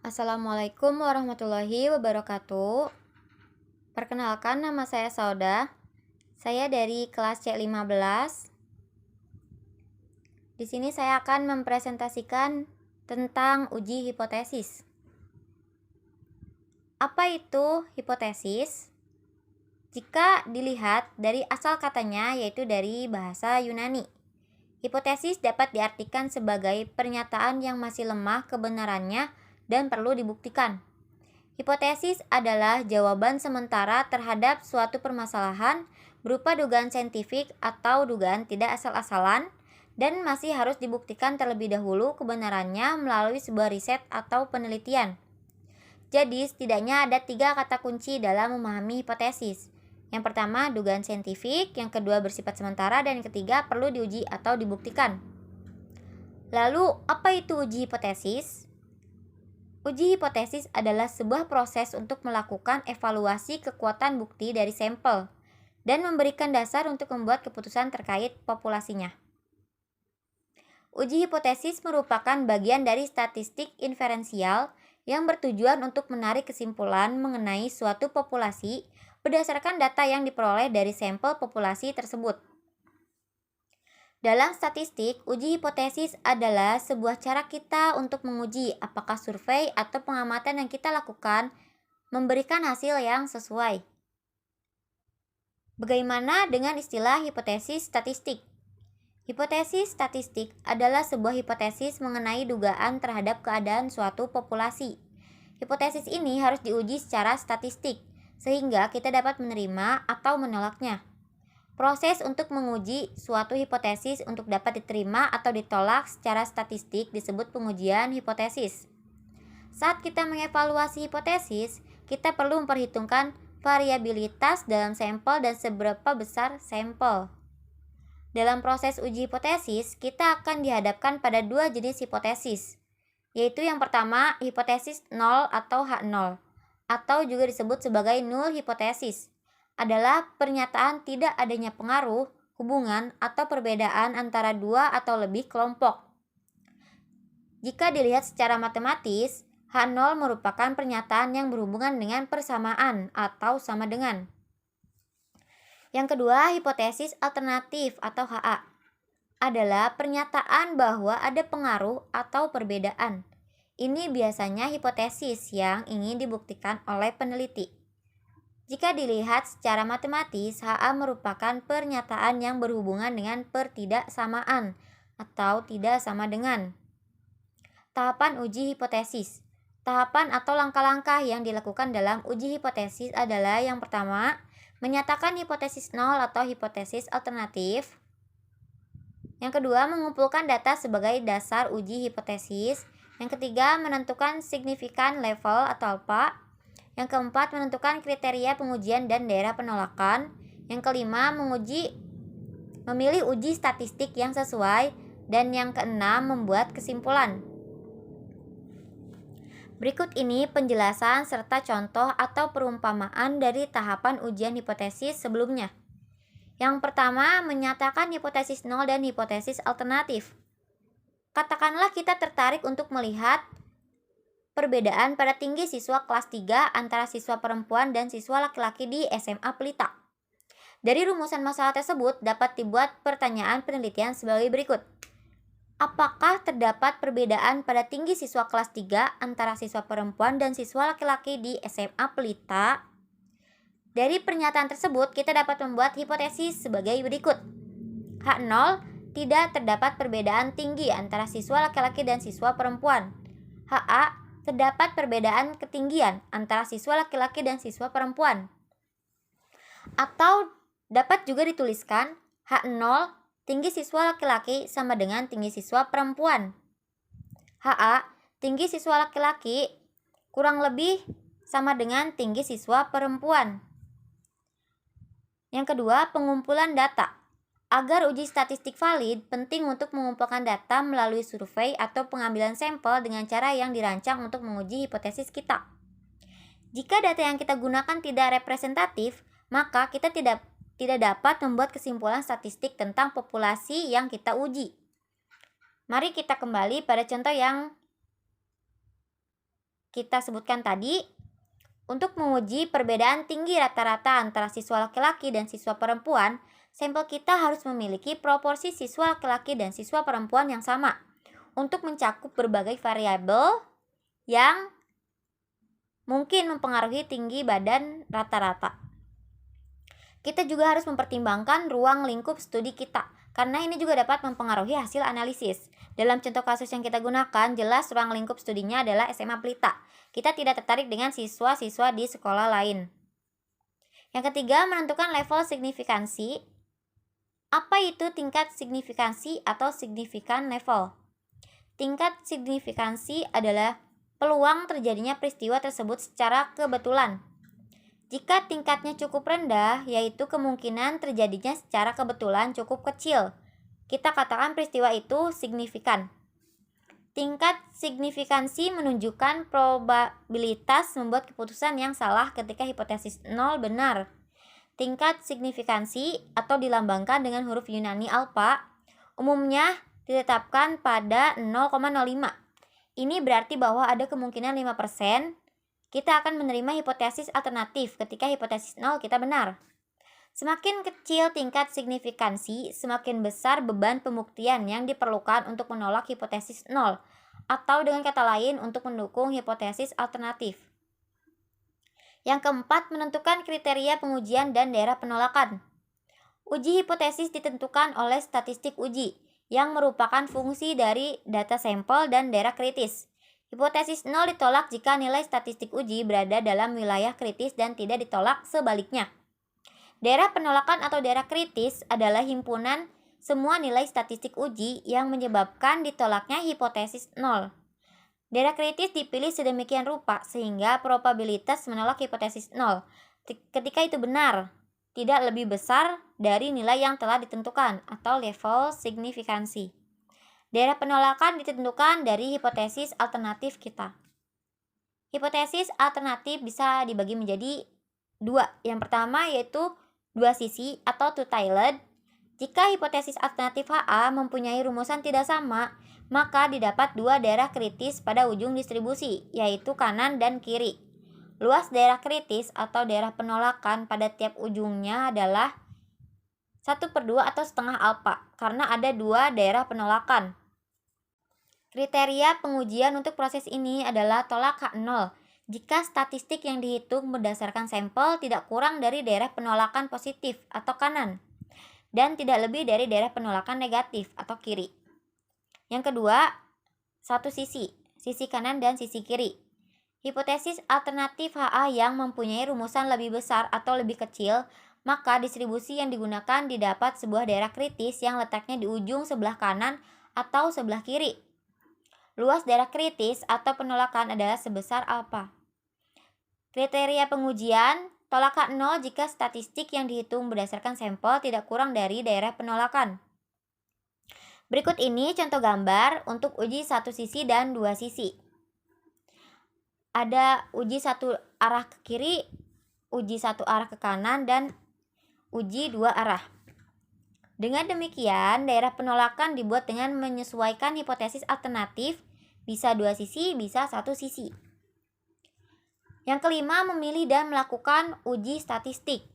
Assalamualaikum warahmatullahi wabarakatuh. Perkenalkan, nama saya Sauda. Saya dari kelas C15. Di sini saya akan mempresentasikan tentang uji hipotesis. Apa itu hipotesis? Jika dilihat dari asal katanya, yaitu dari bahasa Yunani. Hipotesis dapat diartikan sebagai pernyataan yang masih lemah kebenarannya dan perlu dibuktikan. Hipotesis adalah jawaban sementara terhadap suatu permasalahan berupa dugaan saintifik atau dugaan tidak asal-asalan dan masih harus dibuktikan terlebih dahulu kebenarannya melalui sebuah riset atau penelitian. Jadi, setidaknya ada 3 kata kunci dalam memahami hipotesis. Yang pertama, dugaan saintifik, yang kedua bersifat sementara, dan yang ketiga perlu diuji atau dibuktikan. Lalu, apa itu uji hipotesis? Uji hipotesis adalah sebuah proses untuk melakukan evaluasi kekuatan bukti dari sampel dan memberikan dasar untuk membuat keputusan terkait populasinya. Uji hipotesis merupakan bagian dari statistik inferensial yang bertujuan untuk menarik kesimpulan mengenai suatu populasi berdasarkan data yang diperoleh dari sampel populasi tersebut. Dalam statistik, uji hipotesis adalah sebuah cara kita untuk menguji apakah survei atau pengamatan yang kita lakukan memberikan hasil yang sesuai. Bagaimana dengan istilah hipotesis statistik? Hipotesis statistik adalah sebuah hipotesis mengenai dugaan terhadap keadaan suatu populasi. Hipotesis ini harus diuji secara statistik, sehingga kita dapat menerima atau menolaknya. Proses untuk menguji suatu hipotesis untuk dapat diterima atau ditolak secara statistik disebut pengujian hipotesis. Saat kita mengevaluasi hipotesis, kita perlu memperhitungkan variabilitas dalam sampel dan seberapa besar sampel. Dalam proses uji hipotesis, kita akan dihadapkan pada 2 jenis hipotesis, yaitu yang pertama, hipotesis 0 atau H0, atau juga disebut sebagai null hipotesis, adalah pernyataan tidak adanya pengaruh, hubungan, atau perbedaan antara 2 atau lebih kelompok. Jika dilihat secara matematis, H0 merupakan pernyataan yang berhubungan dengan persamaan atau sama dengan. Yang kedua, hipotesis alternatif atau HA adalah pernyataan bahwa ada pengaruh atau perbedaan. Ini biasanya hipotesis yang ingin dibuktikan oleh peneliti. Jika dilihat secara matematis, HA merupakan pernyataan yang berhubungan dengan pertidaksamaan atau tidak sama dengan. Tahapan uji hipotesis. Tahapan atau langkah-langkah yang dilakukan dalam uji hipotesis adalah yang pertama, menyatakan hipotesis nol atau hipotesis alternatif. Yang kedua, mengumpulkan data sebagai dasar uji hipotesis. Yang ketiga, menentukan signifikan level atau alpha. Yang keempat, menentukan kriteria pengujian dan daerah penolakan. Yang kelima, memilih uji statistik yang sesuai. Dan yang keenam, membuat kesimpulan. Berikut ini penjelasan serta contoh atau perumpamaan dari tahapan ujian hipotesis sebelumnya. Yang pertama, menyatakan hipotesis nol dan hipotesis alternatif. Katakanlah kita tertarik untuk melihat perbedaan pada tinggi siswa kelas 3 antara siswa perempuan dan siswa laki-laki di SMA Pelita. Dari rumusan masalah tersebut dapat dibuat pertanyaan penelitian sebagai berikut. Apakah terdapat perbedaan pada tinggi siswa kelas 3 antara siswa perempuan dan siswa laki-laki di SMA Pelita? Dari pernyataan tersebut kita dapat membuat hipotesis sebagai berikut. H0, tidak terdapat perbedaan tinggi antara siswa laki-laki dan siswa perempuan. HA, terdapat perbedaan ketinggian antara siswa laki-laki dan siswa perempuan. Atau dapat juga dituliskan H0, tinggi siswa laki-laki sama dengan tinggi siswa perempuan. HA, tinggi siswa laki-laki kurang lebih sama dengan tinggi siswa perempuan. Yang kedua, pengumpulan data. Agar uji statistik valid, penting untuk mengumpulkan data melalui survei atau pengambilan sampel dengan cara yang dirancang untuk menguji hipotesis kita. Jika data yang kita gunakan tidak representatif, maka kita tidak dapat membuat kesimpulan statistik tentang populasi yang kita uji. Mari kita kembali pada contoh yang kita sebutkan tadi, untuk menguji perbedaan tinggi rata-rata antara siswa laki-laki dan siswa perempuan, sampel kita harus memiliki proporsi siswa laki-laki dan siswa perempuan yang sama untuk mencakup berbagai variabel yang mungkin mempengaruhi tinggi badan rata-rata. Kita juga harus mempertimbangkan ruang lingkup studi kita, karena ini juga dapat mempengaruhi hasil analisis. Dalam contoh kasus yang kita gunakan, jelas ruang lingkup studinya adalah SMA Pelita. Kita tidak tertarik dengan siswa-siswa di sekolah lain. Yang ketiga, menentukan level signifikansi. Apa itu tingkat signifikansi atau signifikan level? Tingkat signifikansi adalah peluang terjadinya peristiwa tersebut secara kebetulan. Jika tingkatnya cukup rendah, yaitu kemungkinan terjadinya secara kebetulan cukup kecil, kita katakan peristiwa itu signifikan. Tingkat signifikansi menunjukkan probabilitas membuat keputusan yang salah ketika hipotesis 0 benar. Tingkat signifikansi atau dilambangkan dengan huruf Yunani alfa umumnya ditetapkan pada 0,05. Ini berarti bahwa ada kemungkinan 5% kita akan menerima hipotesis alternatif ketika hipotesis 0 kita benar. Semakin kecil tingkat signifikansi, semakin besar beban pembuktian yang diperlukan untuk menolak hipotesis 0, atau dengan kata lain untuk mendukung hipotesis alternatif. Yang keempat, menentukan kriteria pengujian dan daerah penolakan. Uji hipotesis ditentukan oleh statistik uji, yang merupakan fungsi dari data sampel dan daerah kritis. Hipotesis 0 ditolak jika nilai statistik uji berada dalam wilayah kritis dan tidak ditolak sebaliknya. Daerah penolakan atau daerah kritis adalah himpunan semua nilai statistik uji yang menyebabkan ditolaknya hipotesis 0. Daerah kritis dipilih sedemikian rupa sehingga probabilitas menolak hipotesis 0 ketika itu benar tidak lebih besar dari nilai yang telah ditentukan atau level signifikansi. Daerah penolakan ditentukan dari hipotesis alternatif kita. Hipotesis alternatif bisa dibagi menjadi dua. Yang pertama yaitu dua sisi atau two-tailed. Jika hipotesis alternatif HA mempunyai rumusan tidak sama, maka didapat dua daerah kritis pada ujung distribusi, yaitu kanan dan kiri. Luas daerah kritis atau daerah penolakan pada tiap ujungnya adalah 1/2 atau setengah alfa, karena ada dua daerah penolakan. Kriteria pengujian untuk proses ini adalah tolak H0 jika statistik yang dihitung berdasarkan sampel tidak kurang dari daerah penolakan positif atau kanan dan tidak lebih dari daerah penolakan negatif atau kiri. Yang kedua, satu sisi kanan dan sisi kiri. Hipotesis alternatif HA yang mempunyai rumusan lebih besar atau lebih kecil, maka distribusi yang digunakan didapat sebuah daerah kritis yang letaknya di ujung sebelah kanan atau sebelah kiri. Luas daerah kritis atau penolakan adalah sebesar alfa. Kriteria pengujian, tolak H0 jika statistik yang dihitung berdasarkan sampel tidak kurang dari daerah penolakan. Berikut ini contoh gambar untuk uji satu sisi dan dua sisi. Ada uji satu arah ke kiri, uji satu arah ke kanan, dan uji dua arah. Dengan demikian, daerah penolakan dibuat dengan menyesuaikan hipotesis alternatif, bisa dua sisi, bisa satu sisi. Yang kelima, memilih dan melakukan uji statistik.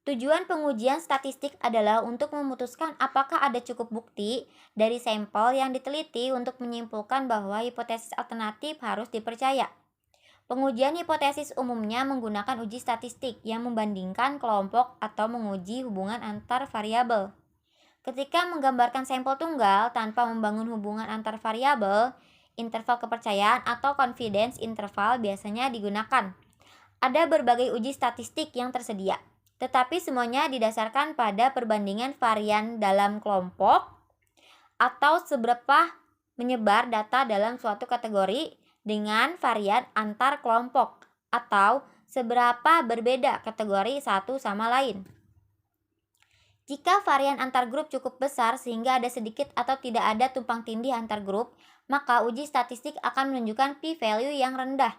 Tujuan pengujian statistik adalah untuk memutuskan apakah ada cukup bukti dari sampel yang diteliti untuk menyimpulkan bahwa hipotesis alternatif harus dipercaya. Pengujian hipotesis umumnya menggunakan uji statistik yang membandingkan kelompok atau menguji hubungan antar variabel. Ketika menggambarkan sampel tunggal tanpa membangun hubungan antar variabel, interval kepercayaan atau confidence interval biasanya digunakan. Ada berbagai uji statistik yang tersedia, tetapi semuanya didasarkan pada perbandingan varian dalam kelompok atau seberapa menyebar data dalam suatu kategori dengan varian antar kelompok atau seberapa berbeda kategori satu sama lain. Jika varian antar grup cukup besar sehingga ada sedikit atau tidak ada tumpang tindih antar grup, maka uji statistik akan menunjukkan p-value yang rendah.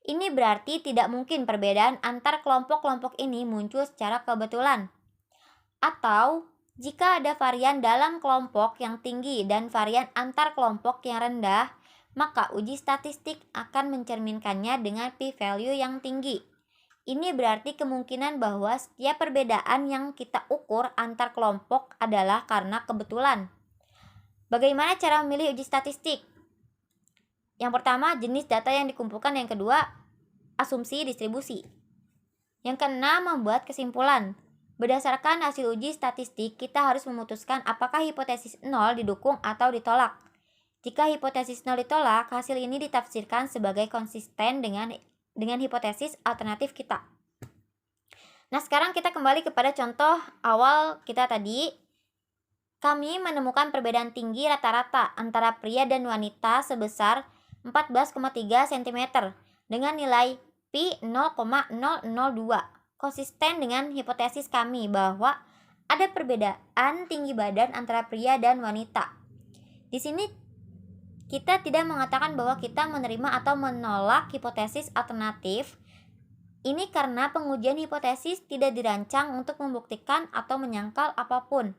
Ini berarti tidak mungkin perbedaan antar kelompok-kelompok ini muncul secara kebetulan. Atau jika ada varian dalam kelompok yang tinggi dan varian antar kelompok yang rendah, maka uji statistik akan mencerminkannya dengan p-value yang tinggi. Ini berarti kemungkinan bahwa setiap perbedaan yang kita ukur antar kelompok adalah karena kebetulan. Bagaimana cara memilih uji statistik? Yang pertama, jenis data yang dikumpulkan. Yang kedua, asumsi distribusi. Yang keenam, membuat kesimpulan. Berdasarkan hasil uji statistik, kita harus memutuskan apakah hipotesis 0 didukung atau ditolak. Jika hipotesis 0 ditolak, hasil ini ditafsirkan sebagai konsisten dengan hipotesis alternatif kita. Nah, sekarang kita kembali kepada contoh awal kita tadi. Kami menemukan perbedaan tinggi rata-rata antara pria dan wanita sebesar 14,3 cm dengan nilai Pi 0,002. Konsisten dengan hipotesis kami bahwa ada perbedaan tinggi badan antara pria dan wanita. Di sini kita tidak mengatakan bahwa kita menerima atau menolak hipotesis alternatif. Ini karena pengujian hipotesis tidak dirancang untuk membuktikan atau menyangkal apapun.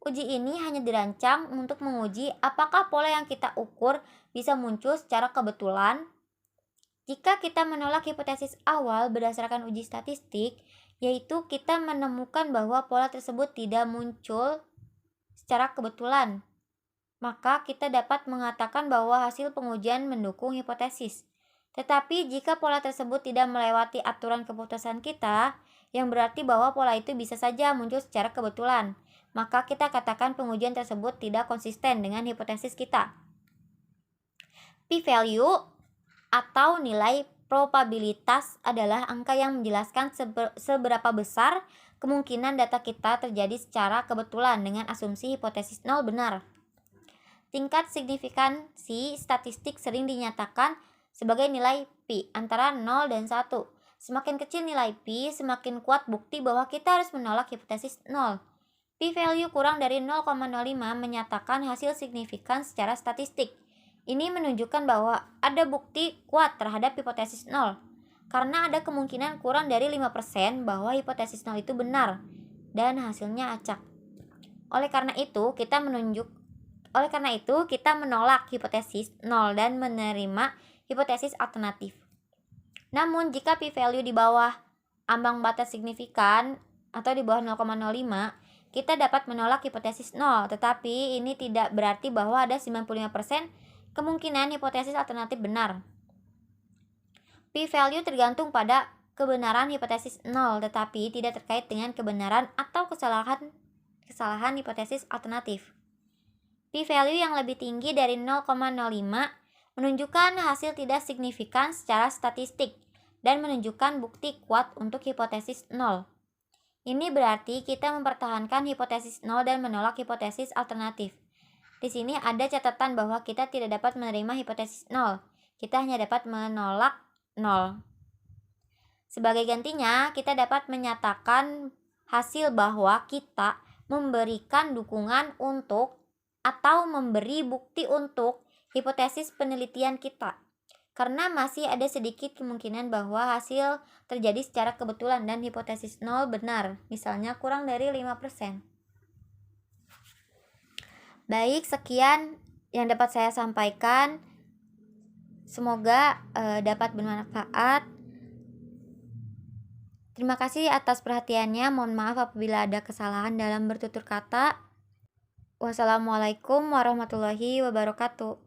Uji ini hanya dirancang untuk menguji apakah pola yang kita ukur bisa muncul secara kebetulan. Jika kita menolak hipotesis awal berdasarkan uji statistik, yaitu kita menemukan bahwa pola tersebut tidak muncul secara kebetulan, maka kita dapat mengatakan bahwa hasil pengujian mendukung hipotesis. Tetapi jika pola tersebut tidak melewati aturan keputusan kita, yang berarti bahwa pola itu bisa saja muncul secara kebetulan, maka kita katakan pengujian tersebut tidak konsisten dengan hipotesis kita. P-value atau nilai probabilitas adalah angka yang menjelaskan seberapa besar kemungkinan data kita terjadi secara kebetulan dengan asumsi hipotesis 0 benar. Tingkat signifikansi statistik sering dinyatakan sebagai nilai Pi antara 0 dan 1. Semakin kecil nilai Pi, semakin kuat bukti bahwa kita harus menolak hipotesis 0. P-value kurang dari 0,05 menyatakan hasil signifikan secara statistik. Ini menunjukkan bahwa ada bukti kuat terhadap hipotesis 0, karena ada kemungkinan kurang dari 5% bahwa hipotesis 0 itu benar, dan hasilnya acak. Oleh karena itu, kita menolak hipotesis 0 dan menerima hipotesis alternatif. Namun, jika p-value di bawah ambang batas signifikan atau di bawah 0,05, kita dapat menolak hipotesis 0, tetapi ini tidak berarti bahwa ada 95% kemungkinan hipotesis alternatif benar. P-value tergantung pada kebenaran hipotesis 0, tetapi tidak terkait dengan kebenaran atau kesalahan hipotesis alternatif. P-value yang lebih tinggi dari 0,05 menunjukkan hasil tidak signifikan secara statistik dan menunjukkan bukti kuat untuk hipotesis 0. Ini berarti kita mempertahankan hipotesis 0 dan menolak hipotesis alternatif. Di sini ada catatan bahwa kita tidak dapat menerima hipotesis 0. Kita hanya dapat menolak 0. Sebagai gantinya, kita dapat menyatakan hasil bahwa kita memberikan dukungan untuk atau memberi bukti untuk hipotesis penelitian kita. Karena masih ada sedikit kemungkinan bahwa hasil terjadi secara kebetulan dan hipotesis 0 benar, misalnya kurang dari 5%. Baik, sekian yang dapat saya sampaikan. Semoga dapat bermanfaat. Terima kasih atas perhatiannya. Mohon maaf apabila ada kesalahan dalam bertutur kata. Wassalamualaikum warahmatullahi wabarakatuh.